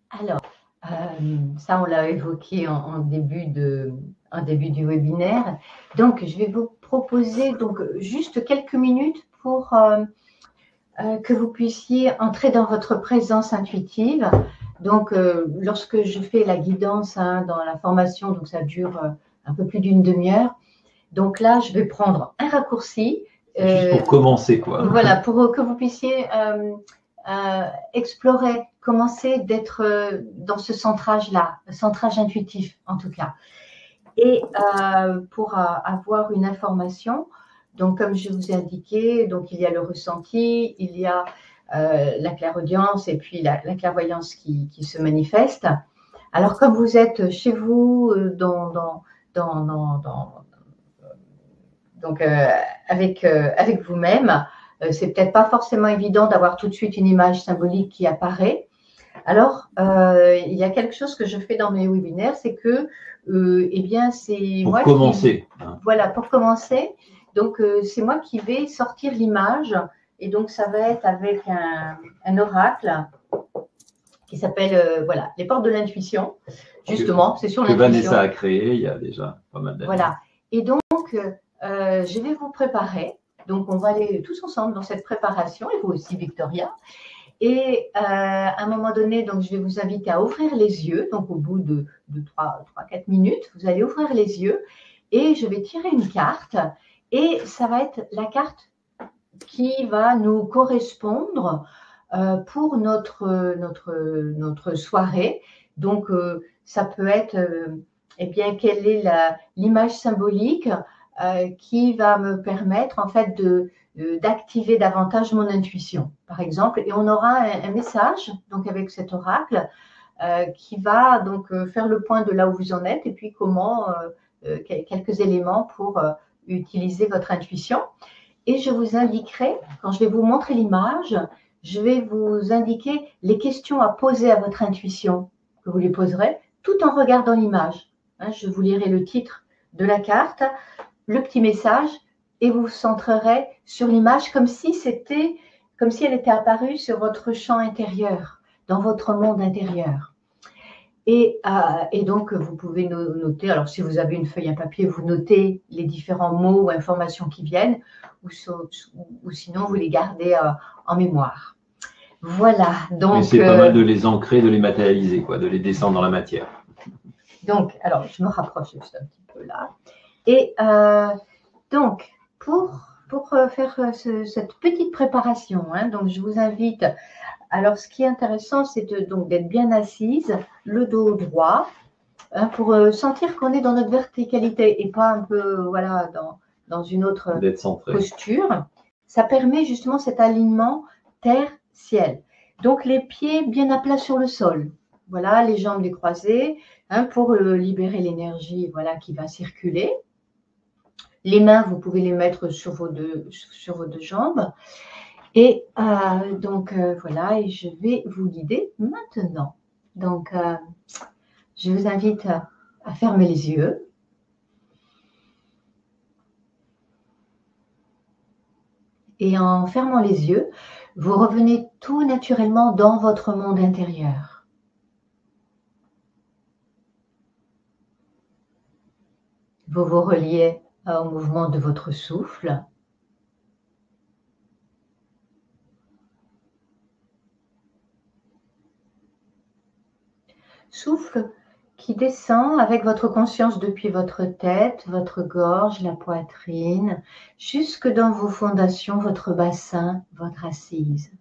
Alors, ça, on l'a évoqué en début du webinaire. Donc, je vais vous proposer donc juste quelques minutes pour que vous puissiez entrer dans votre présence intuitive. Donc, lorsque je fais la guidance dans la formation, donc ça dure un peu plus d'une demi-heure. Donc là, je vais prendre un raccourci. Juste pour commencer, quoi. Voilà, pour que vous puissiez explorer, commencer d'être dans ce centrage-là, centrage intuitif en tout cas. Et pour avoir une information, donc comme je vous ai indiqué, donc il y a le ressenti, il y a la clairaudience et puis la clairvoyance qui se manifeste. Alors comme vous êtes chez vous donc avec vous-même, c'est peut-être pas forcément évident d'avoir tout de suite une image symbolique qui apparaît. Alors, il y a quelque chose que je fais dans mes webinaires, c'est que, eh bien, c'est Pour moi commencer. Voilà, pour commencer. Donc, c'est moi qui vais sortir l'image. Et donc, ça va être avec un oracle qui s'appelle, voilà, les portes de l'intuition. Justement, c'est sur l'intuition. Que Vanessa a créé il y a déjà pas mal d'années. Voilà. Et donc, je vais vous préparer. Donc, on va aller tous ensemble dans cette préparation, et vous aussi, Victoria. Et à un moment donné, donc, je vais vous inviter à ouvrir les yeux. Donc, au bout de 3-4 minutes, vous allez ouvrir les yeux et je vais tirer une carte. Et ça va être la carte qui va nous correspondre pour notre soirée. Donc, ça peut être, eh bien, quelle est l'image symbolique qui va me permettre, en fait, d'activer davantage mon intuition, par exemple. Et on aura un message, donc avec cet oracle, qui va donc faire le point de là où vous en êtes et puis comment, quelques éléments pour utiliser votre intuition. Et je vous indiquerai, quand je vais vous montrer l'image, je vais vous indiquer les questions à poser à votre intuition, que vous les poserez, tout en regardant l'image. Je vous lirai le titre de la carte, le petit message, et vous vous centrerez sur l'image comme si elle était apparue sur votre champ intérieur, dans votre monde intérieur. Et donc, vous pouvez noter, alors si vous avez une feuille à papier, vous notez les différents mots ou informations qui viennent, ou sinon vous les gardez en mémoire. Voilà. Donc, mais c'est pas mal de les ancrer, de les matérialiser, quoi, de les descendre dans la matière. Donc, alors, je me rapproche juste un petit peu là. Et donc, pour faire cette petite préparation, donc je vous invite. Alors, ce qui est intéressant, c'est d'être bien assise, le dos droit, pour sentir qu'on est dans notre verticalité et pas un peu, voilà, dans une autre posture. Ça permet justement cet alignement terre-ciel. Donc, les pieds bien à plat sur le sol. Voilà, les jambes les croisées, pour libérer l'énergie, voilà, qui va circuler. Les mains, vous pouvez les mettre sur vos deux jambes. Et donc, voilà, et je vais vous guider maintenant. Donc, je vous invite à fermer les yeux. Et en fermant les yeux, vous revenez tout naturellement dans votre monde intérieur. Vous vous reliez au mouvement de votre souffle. Souffle qui descend avec votre conscience depuis votre tête, votre gorge, la poitrine, jusque dans vos fondations, votre bassin, votre assise.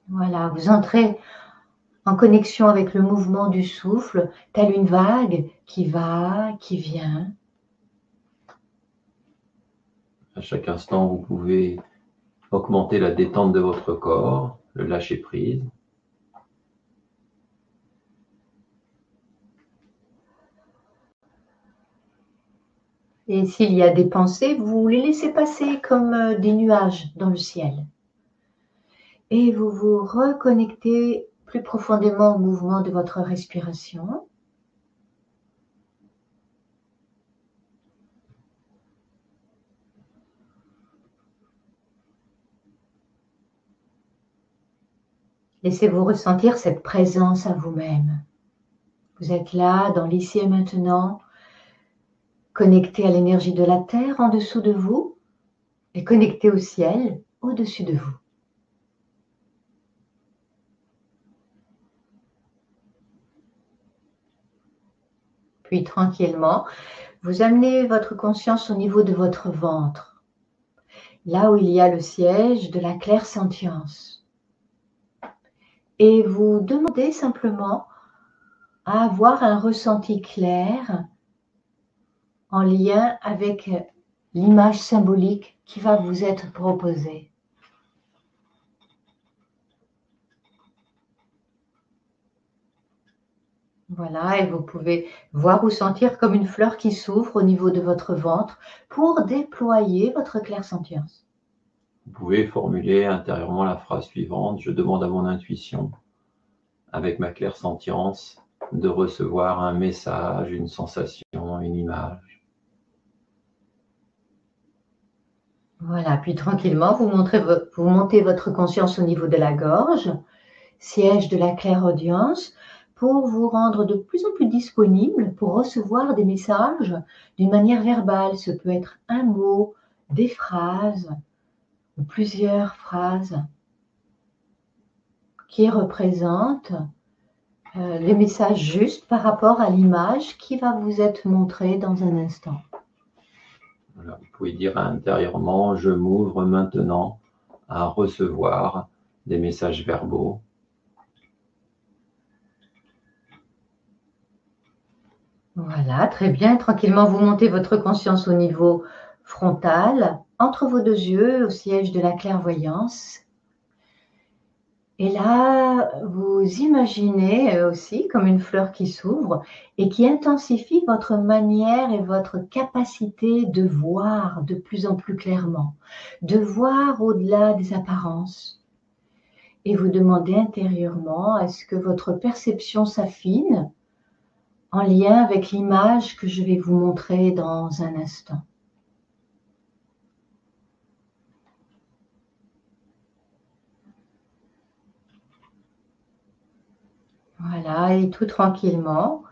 Voilà, vous entrez en connexion avec le mouvement du souffle, telle une vague qui va, qui vient. À chaque instant, vous pouvez augmenter la détente de votre corps, le lâcher prise. Et s'il y a des pensées, vous les laissez passer comme des nuages dans le ciel. Et vous vous reconnectez plus profondément au mouvement de votre respiration. Laissez-vous ressentir cette présence à vous-même. Vous êtes là, dans l'ici et maintenant, connecté à l'énergie de la Terre en dessous de vous et connecté au ciel au-dessus de vous. Puis tranquillement, vous amenez votre conscience au niveau de votre ventre, là où il y a le siège de la clairsentience. Et vous demandez simplement à avoir un ressenti clair en lien avec l'image symbolique qui va vous être proposée. Voilà, et vous pouvez voir ou sentir comme une fleur qui s'ouvre au niveau de votre ventre pour déployer votre clairsentience. Vous pouvez formuler intérieurement la phrase suivante: je demande à mon intuition, avec ma clairsentience, de recevoir un message, une sensation, une image. Voilà, puis tranquillement, vous montez votre conscience au niveau de la gorge, siège de la clairaudience, pour vous rendre de plus en plus disponible pour recevoir des messages d'une manière verbale. Ce peut être un mot, des phrases, ou plusieurs phrases qui représentent les messages justes par rapport à l'image qui va vous être montrée dans un instant. Voilà, vous pouvez dire intérieurement: je m'ouvre maintenant à recevoir des messages verbaux. Voilà, très bien. Tranquillement, vous montez votre conscience au niveau frontal, entre vos deux yeux, au siège de la clairvoyance. Et là, vous imaginez aussi comme une fleur qui s'ouvre et qui intensifie votre manière et votre capacité de voir de plus en plus clairement, de voir au-delà des apparences. Et vous demandez intérieurement à ce que votre perception s'affine en lien avec l'image que je vais vous montrer dans un instant. Voilà, et tout tranquillement,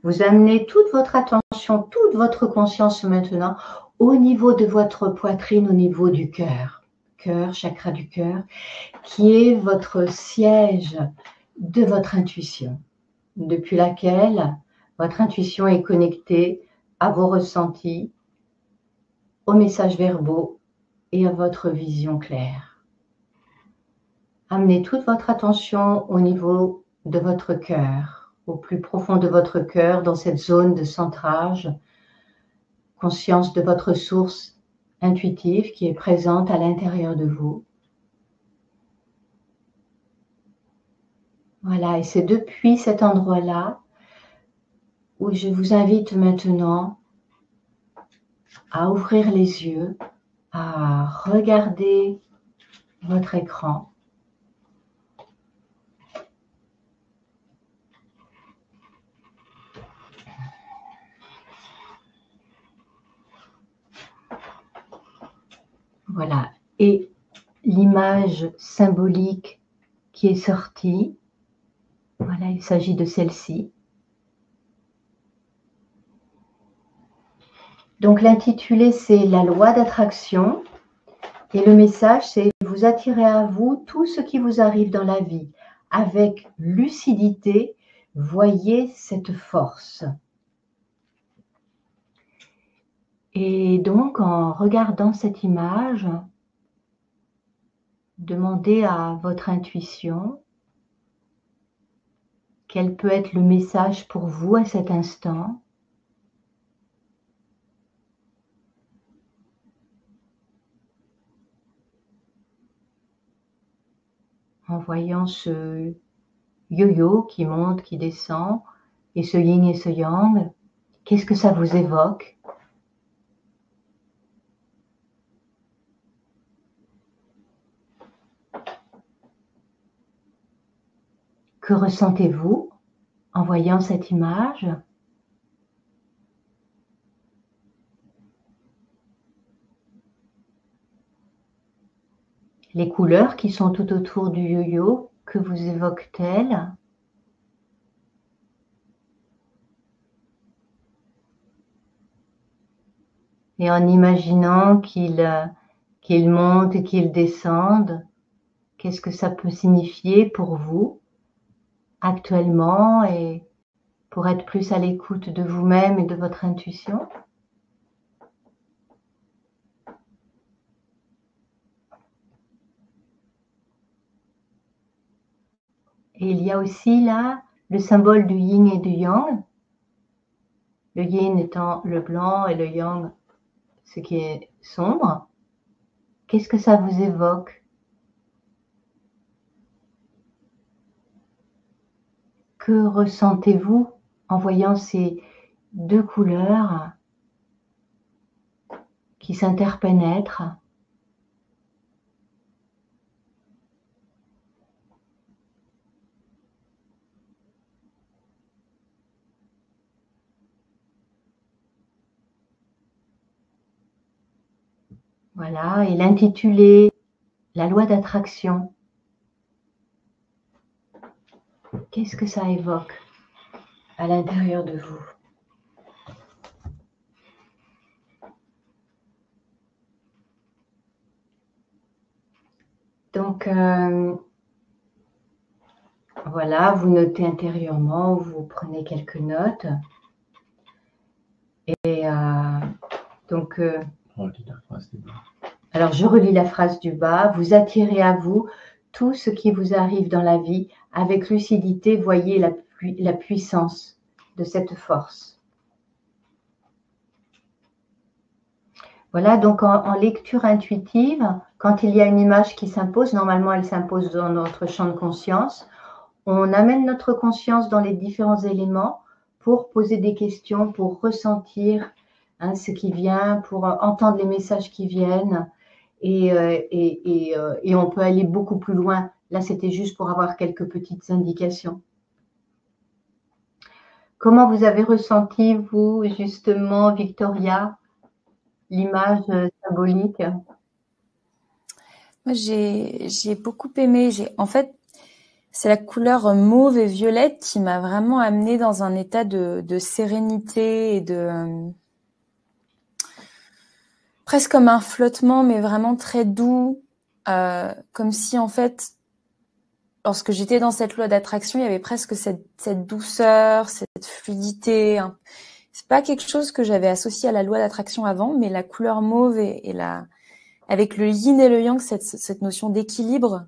vous amenez toute votre attention, toute votre conscience maintenant au niveau de votre poitrine, au niveau du cœur. Cœur, chakra du cœur, qui est votre siège de votre intuition, depuis laquelle votre intuition est connectée à vos ressentis, aux messages verbaux et à votre vision claire. Amenez toute votre attention au niveau de votre cœur, au plus profond de votre cœur, dans cette zone de centrage, conscience de votre source intuitive qui est présente à l'intérieur de vous. Voilà, et c'est depuis cet endroit-là où je vous invite maintenant à ouvrir les yeux, à regarder votre écran. Voilà, et l'image symbolique qui est sortie, voilà, il s'agit de celle-ci. Donc l'intitulé, c'est la loi d'attraction et le message, c'est vous attirez à vous tout ce qui vous arrive dans la vie. Avec lucidité, voyez cette force. Et donc, en regardant cette image, demandez à votre intuition quel peut être le message pour vous à cet instant. En voyant ce yo-yo qui monte, qui descend, et ce yin et ce yang, qu'est-ce que ça vous évoque? Que ressentez-vous en voyant cette image? Les couleurs qui sont tout autour du yo-yo, que vous évoque-t-elle? Et en imaginant qu'il monte et qu'il descende, qu'est-ce que ça peut signifier pour vous actuellement et pour être plus à l'écoute de vous-même et de votre intuition? Et il y a aussi là le symbole du yin et du yang. Le yin étant le blanc et le yang ce qui est sombre. Qu'est-ce que ça vous évoque? Que ressentez-vous en voyant ces deux couleurs qui s'interpénètrent? Voilà, et l'intitulé « La loi d'attraction ». Qu'est-ce que ça évoque à l'intérieur de vous? Donc, voilà, vous notez intérieurement, vous prenez quelques notes. Et donc, alors je relis la phrase du bas. Vous attirez à vous tout ce qui vous arrive dans la vie avec lucidité. Voyez la puissance de cette force. Voilà, donc en lecture intuitive, quand il y a une image qui s'impose, normalement elle s'impose dans notre champ de conscience, on amène notre conscience dans les différents éléments pour poser des questions, pour ressentir ce qui vient, pour entendre les messages qui viennent. Et on peut aller beaucoup plus loin. Là, c'était juste pour avoir quelques petites indications. Comment vous avez ressenti, vous, justement, Victoria, l'image symbolique? Moi, j'ai beaucoup aimé. En fait, c'est la couleur mauve et violette qui m'a vraiment amenée dans un état de sérénité et de presque comme un flottement, mais vraiment très doux, comme si en fait, lorsque j'étais dans cette loi d'attraction, il y avait presque cette douceur, cette fluidité. Hein. C'est pas quelque chose que j'avais associé à la loi d'attraction avant, mais la couleur mauve et avec le yin et le yang, cette notion d'équilibre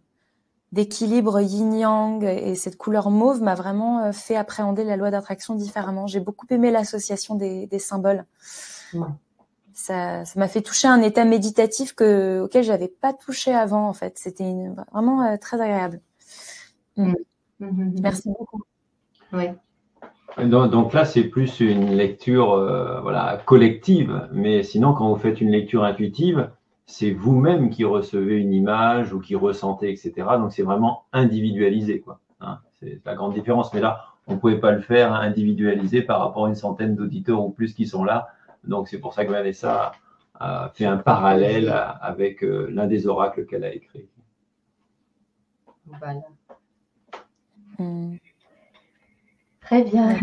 yin-yang et cette couleur mauve m'a vraiment fait appréhender la loi d'attraction différemment. J'ai beaucoup aimé l'association des symboles. Ouais. Ça m'a fait toucher un état méditatif auquel j'avais pas touché avant en fait. C'était vraiment très agréable. Merci beaucoup. Oui. Donc là, c'est plus une lecture voilà, collective, mais sinon, quand vous faites une lecture intuitive, c'est vous-même qui recevez une image ou qui ressentez, etc. Donc, c'est vraiment individualisé, quoi. Hein, c'est la grande différence. Mais là, on ne pouvait pas le faire individualisé par rapport à une centaine d'auditeurs ou plus qui sont là. Donc, c'est pour ça que Vanessa a fait un parallèle avec l'un des oracles qu'elle a écrit. Voilà. Très bien.